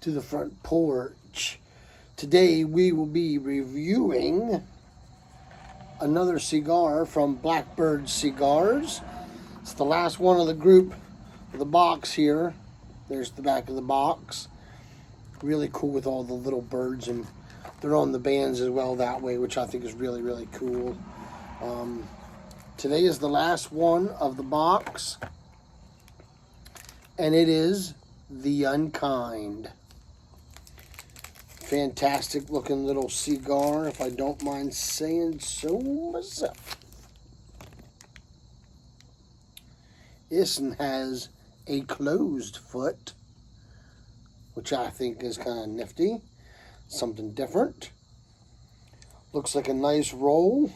to the front porch. Today we will be reviewing another cigar from Blackbird Cigars. It's the last one of the group, the box here. There's the back of the box. Really cool with all the little birds, and they're on the bands as well that way, which I think is really, really cool. Today is the last one of the box, and it is the Unkind. Fantastic looking little cigar, if I don't mind saying so myself. This one has a closed foot, which I think is kind of nifty. Something different. Looks like a nice roll.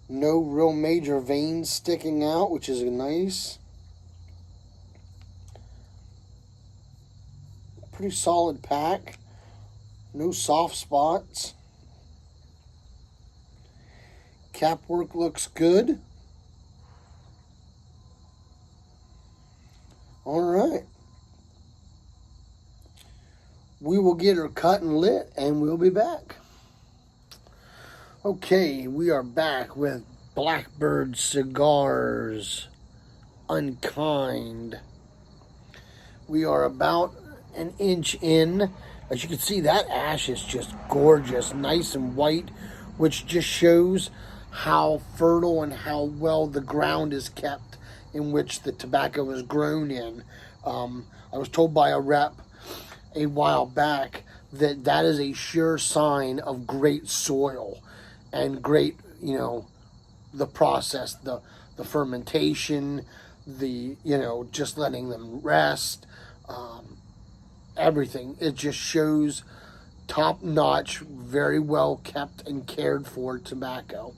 No real major veins sticking out, which is nice. Pretty solid pack. No soft spots. Cap work looks good. All right. We will get her cut and lit, and we'll be back. Okay, we are back with Blackbird Cigars Unkind. We are about an inch in. As you can see, that ash is just gorgeous, nice and white, which just shows how fertile and how well the ground is kept in which the tobacco is grown in. I was told by a rep a while back that that is a sure sign of great soil and great, the process, the fermentation, just letting them rest, everything. It just shows top-notch, very well kept and cared for tobacco.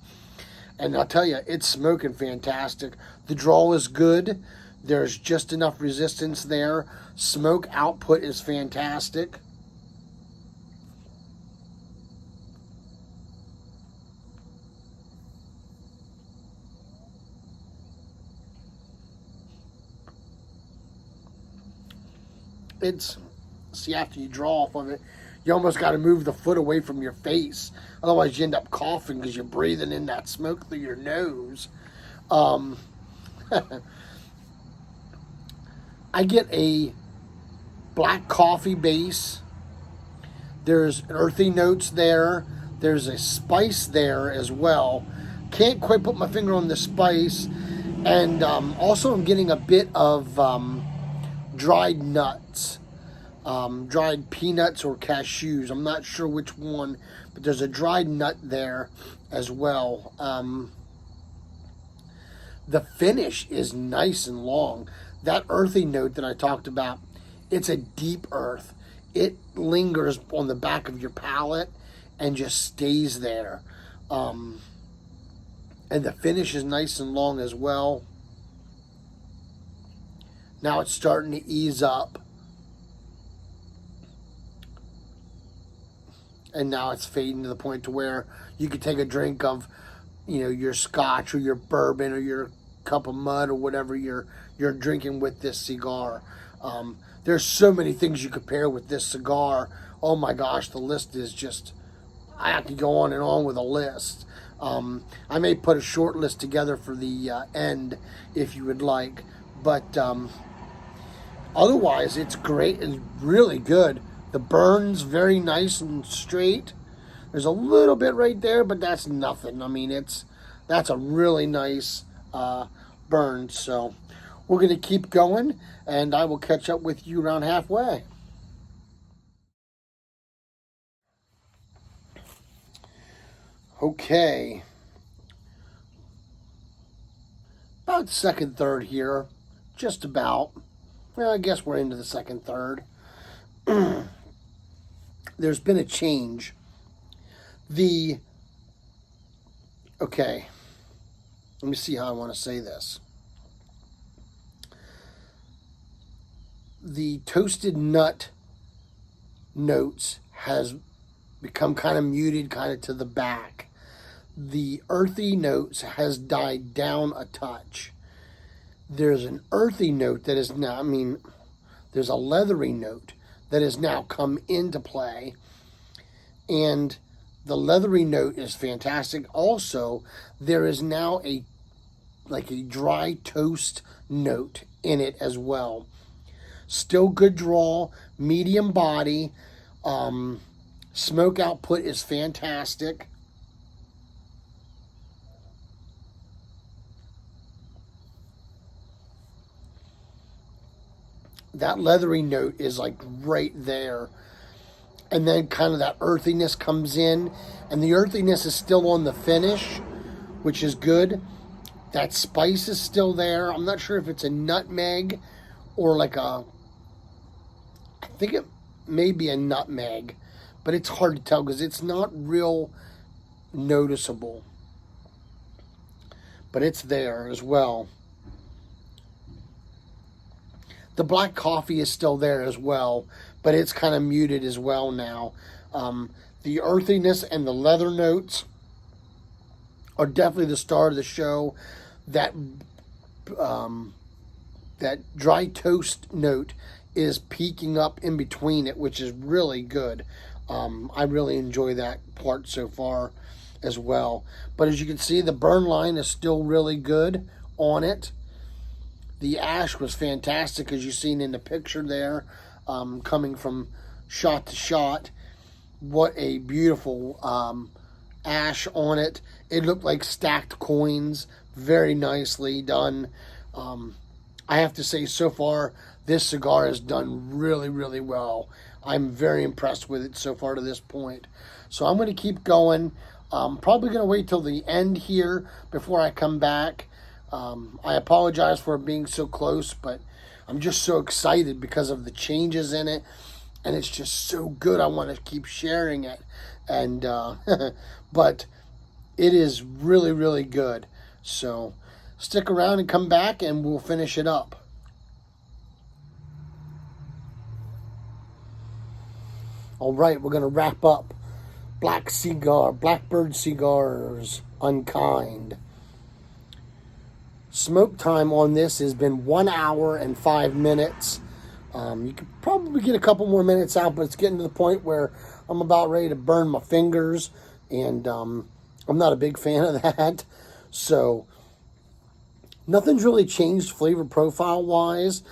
And I'll tell you, it's smoking fantastic. The draw is good. There's just enough resistance there. Smoke output is fantastic. See, after you draw off of it, you almost got to move the foot away from your face. Otherwise, you end up coughing because you're breathing in that smoke through your nose. I get a black coffee base. There's earthy notes there. There's a spice there as well. Can't quite put my finger on the spice. And also I'm getting a bit of dried nuts. Dried peanuts or cashews. I'm not sure which one, but there's a dried nut there as well. The finish is nice and long. That earthy note that I talked about, it's a deep earth. It lingers on the back of your palate and just stays there. And the finish is nice and long as well. Now it's starting to ease up. And now it's fading to the point to where you could take a drink of, your scotch or your bourbon or your cup of mud or whatever you're drinking with this cigar. There's so many things you could pair with this cigar. Oh my gosh, the list is just, I have to go on and on with a list. I may put a short list together for the end if you would like. But otherwise, it's great. It's really good. The burn's very nice and straight. There's a little bit right there, but that's nothing. I mean, that's a really nice burn. So we're going to keep going, and I will catch up with you around halfway. Okay. About second third here. Just about. Well, I guess we're into the second third. There's been a change. Okay, let me see how I want to say this. The toasted nut notes has become kind of muted, kind of to the back. The earthy notes has died down a touch. There's an earthy note that is now, there's a leathery note that has now come into play. And the leathery note is fantastic. Also, there is now a dry toast note in it as well. Still good draw, medium body. Smoke output is fantastic. That leathery note is like right there. And then kind of that earthiness comes in. And the earthiness is still on the finish, which is good. That spice is still there. I'm not sure if it's a nutmeg or like I think it may be a nutmeg. But it's hard to tell because it's not real noticeable. But it's there as well. The black coffee is still there as well, but it's kind of muted as well now. The earthiness and the leather notes are definitely the star of the show. That dry toast note is peaking up in between it, which is really good. I really enjoy that part so far as well. But as you can see, the burn line is still really good on it. The ash was fantastic, as you've seen in the picture there, coming from shot to shot. What a beautiful ash on it. It looked like stacked coins. Very nicely done. I have to say, so far, this cigar has done really, really well. I'm very impressed with it so far to this point. So I'm going to keep going. Probably going to wait till the end here before I come back. I apologize for being so close, but I'm just so excited because of the changes in it. And it's just so good. I want to keep sharing it. And but it is really, really good. So stick around and come back and we'll finish it up. All right, we're going to wrap up Blackbird Cigars, Unkind. Smoke time on this has been 1 hour and 5 minutes. You could probably get a couple more minutes out, but it's getting to the point where I'm about ready to burn my fingers, and I'm not a big fan of that. So nothing's really changed flavor profile wise.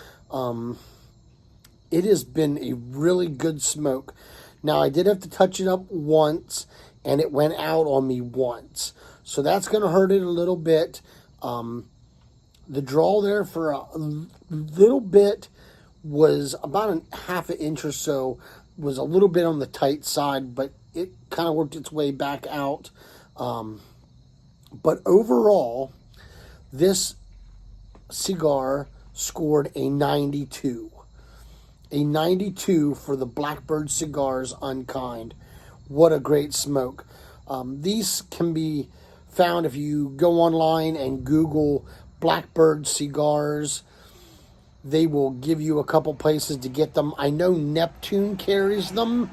It has been a really good smoke. Now, I did have to touch it up once, and it went out on me once. So that's going to hurt it a little bit. The draw there for a little bit was about a half an inch or so, was a little bit on the tight side, but it kind of worked its way back out. But overall, this cigar scored a 92. A 92 for the Blackbird Cigars Unkind. What a great smoke. These can be found if you go online and Google Blackbird Cigars. They will give you a couple places to get them. I know Neptune carries them.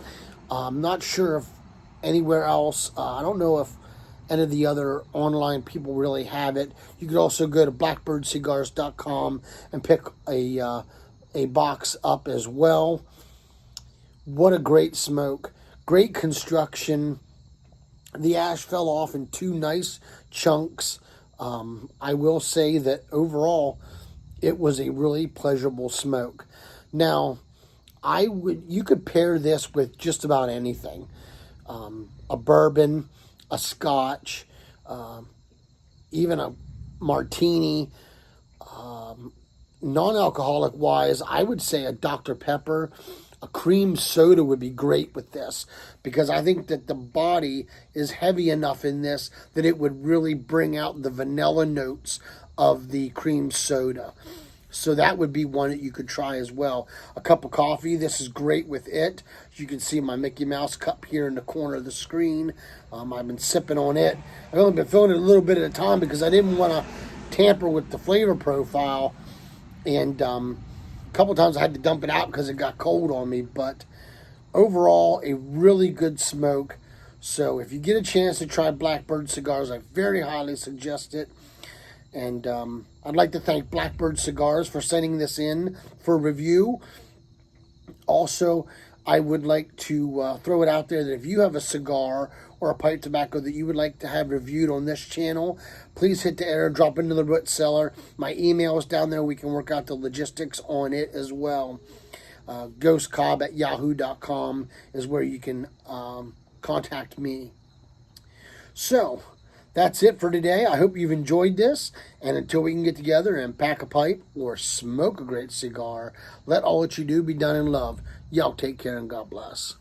I'm not sure if anywhere else. I don't know if any of the other online people really have it. You could also go to blackbirdcigars.com and pick a box up as well. What a great smoke. Great construction. The ash fell off in 2 nice chunks. I will say that overall it was a really pleasurable smoke. Now, you could pair this with just about anything. A bourbon, a scotch, even a martini. Non-alcoholic wise, I would say a Dr. Pepper, a cream soda would be great with this, because I think that the body is heavy enough in this that it would really bring out the vanilla notes of the cream soda. So that would be one that you could try as well. A cup of coffee, this is great with it. You can see my Mickey Mouse cup here in the corner of the screen. I've been sipping on it. I've only been filling it a little bit at a time because I didn't want to tamper with the flavor profile. And a couple times I had to dump it out because it got cold on me. But overall, a really good smoke. So if you get a chance to try Blackbird Cigars, I very highly suggest it. And I'd like to thank Blackbird Cigars for sending this in for review. Also, I would like to throw it out there that if you have a cigar or a pipe tobacco that you would like to have reviewed on this channel, please hit the airdrop into the root cellar. My email is down there. We can work out the logistics on it as well. Ghostcob@yahoo.com is where you can contact me. So, that's it for today. I hope you've enjoyed this. And until we can get together and pack a pipe or smoke a great cigar, let all that you do be done in love. Y'all take care and God bless.